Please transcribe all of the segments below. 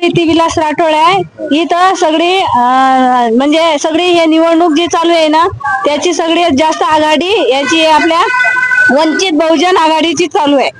प्रीती विलास राठोड आहे इथं सगळी म्हणजे सगळी हे निवडणूक जी चालू आहे ना त्याची सगळ्यात जास्त आघाडी याची आपल्या वंचित बहुजन आघाडीची चालू आहे.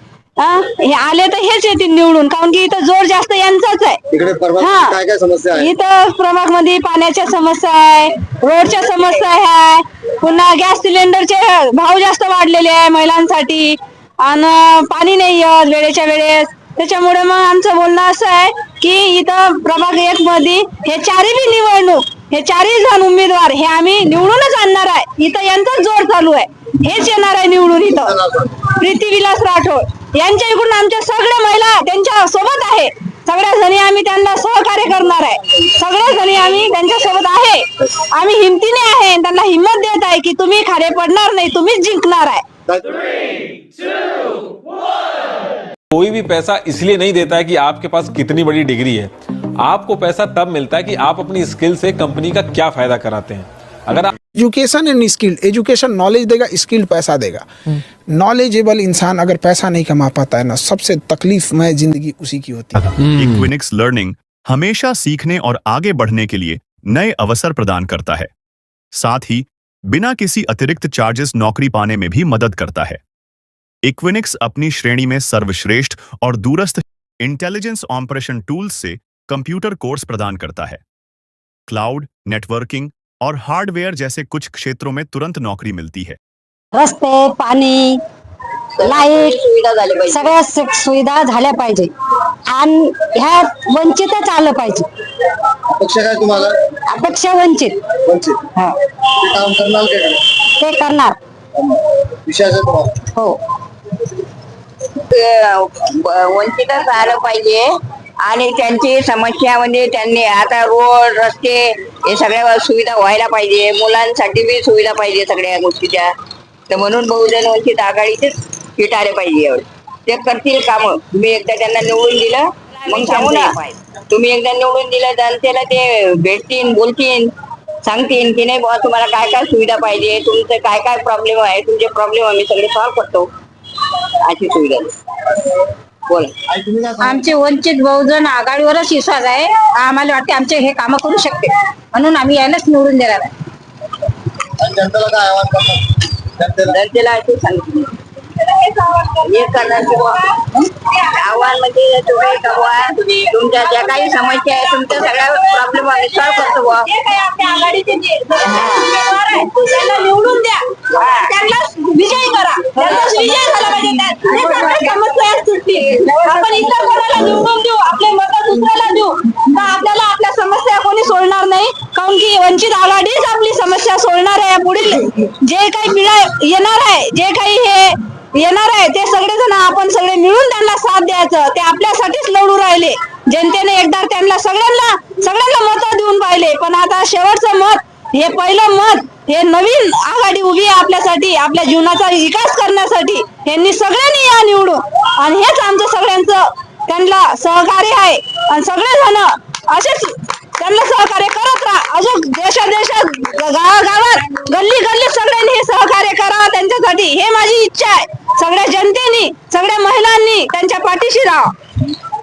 हे आले तर हेच येतील निवडून कारण की इथं जोर जास्त यांचाच आहे. इकडे प्रभाग काय काय समस्या आहे? इथं प्रभाग मध्ये पाण्याच्या समस्या आहे, रोडच्या समस्या आहे, पुन्हा गॅस सिलेंडरचे भाव जास्त वाढलेले आहे महिलांसाठी आणि पाणी नाही येत वेळेच्या वेळेस. त्याच्यामुळे मग आमचं बोलणं असं आहे की इथं प्रभाग 1 मध्ये हे चारही निवडणूक हे चारही जण उमेदवार हे आम्ही निवडूनच आणणार आहे. इथं यांचाच जोर चालू आहे, हेच येणार आहे निवडून. इथं प्रीती विलास राठोड यांच्या इकडून आमच्या सगळ्या महिला त्यांच्या सोबत आहे. सगळ्या जणी आम्ही त्यांना सहकार्य करणार आहे. सगळ्या जणी आम्ही त्यांच्या सोबत आहे. आम्ही हिमतीने आहे त्यांना हिम्मत देत आहे की तुम्ही खाली पडणार नाही, तुम्हीच जिंकणार आहे. कोई भी पैसा इसलिए नहीं देता है कि आपके पास कितनी बड़ी डिग्री है। आपको पैसा तब मिलता है कि आप अपनी स्किल से कंपनी का क्या फायदा कराते हैं। अगर आप education end skill, education knowledge देगा, स्किल पैसा देगा। नॉलेजेबल इंसान अगर पैसा नहीं कमा पाता है ना, सबसे तकलीफमय जिंदगी उसी की होती है। इक्विनिक्स लर्निंग हमेशा सीखने और आगे बढ़ने के लिए नए अवसर प्रदान करता है, साथ ही बिना किसी अतिरिक्त चार्जेस नौकरी पाने में भी मदद करता है। इक्विनिक्स अपनी श्रेणी में सर्वश्रेष्ठ और दूरस्थ इंटेलिजेंस ऑपरेशन टूल्स से कंप्यूटर कोर्स प्रदान करता है। क्लाउड, नेटवर्किंग और हार्डवेयर जैसे कुछ क्षेत्रों में तुरंत नौकरी मिलती है। रस्ते, पाणी, लाईट सगळ्या सुविधा झाल्या पाहिजे आणि ह्या वंचितच आलं पाहिजे. पक्ष काय तुम्हाला? अपेक्षा वंचित वंचित ते काम करणार काय? ते करणार. विश्वास आहे तुम्हाला? हो, वंचितच आलं पाहिजे आणि त्यांची समस्या म्हणजे त्यांनी आता रोड रस्ते हे सगळ्या सुविधा व्हायला पाहिजे. मुलांसाठी बी सुविधा पाहिजे सगळ्या गोष्टीच्या. तर म्हणून बहुजन वंचित आघाडीचेच सीट आले पाहिजे. ते करतील कामं. तुम्ही एकदा त्यांना निवडून दिलं मग सांगू ना, तुम्ही एकदा निवडून दिलं जनतेला ते भेटतील, बोलतील, सांगतील की नाही बुवा तुम्हाला काय काय सुविधा पाहिजे, तुमचं काय काय प्रॉब्लेम आहे, तुमचे प्रॉब्लेम आम्ही सगळे सॉल्व्ह करतो अशी सुविधा. बोला. आमचे वंचित बहुजन आघाडीवरच विश्वास आहे. आम्हाला वाटते आमचे हे कामं करू शकते म्हणून आम्ही यालाच निवडून देणार आहे. आणि जनतेला काय आवाहन करणार? जनतेला असे सांगितले हे करणार किंवा आव्हान म्हणजे तुम्ही तुमच्या ज्या काही समस्या आहे तुमच्या सगळ्या प्रॉब्लेम आम्ही सॉल्व्ह करतो बुवा. त्यांना निवडून द्या, त्यांना विजयी करा, त्यांचा विजय झाला पाहिजे. समस्या सुटतील. आपण इतर कोणाला निवडून देऊ, आपले मत दुसऱ्याला देऊ तर आपल्याला आपल्या समस्या कोणी सोडणार नाही. कारण की वंचित आघाडीच आपली समस्या सोडणार आहे. पुढील जे काही पिढ्या येणार आहे, जे काही हे येणार आहे ते सगळेजण आपण सगळे मिळून त्यांना साथ द्यायचं. ते आपल्यासाठीच लढू राहिले. जनतेने एकदा त्यांना सगळ्यांना मत देऊन पाहिले, पण आता शेवटचं मत हे पहिलं मत हे नवीन आघाडी उभी आहे आपल्यासाठी, आपल्या जीवनाचा विकास करण्यासाठी. यांनी सगळ्यांनी या निवडून आणि हेच आमचं सगळ्यांचं त्यांना सहकार्य आहे आणि सगळेजण असेच त्यांना सहकार्य करत राहा. अजून देशात गावागावात गल्ली सगळ्यांनी हे सहकार्य करावं त्यांच्यासाठी. हे माझी इच्छा आहे. सगळ्या जनतेनी, सगळ्या महिलांनी त्यांच्या पाठीशी राहा.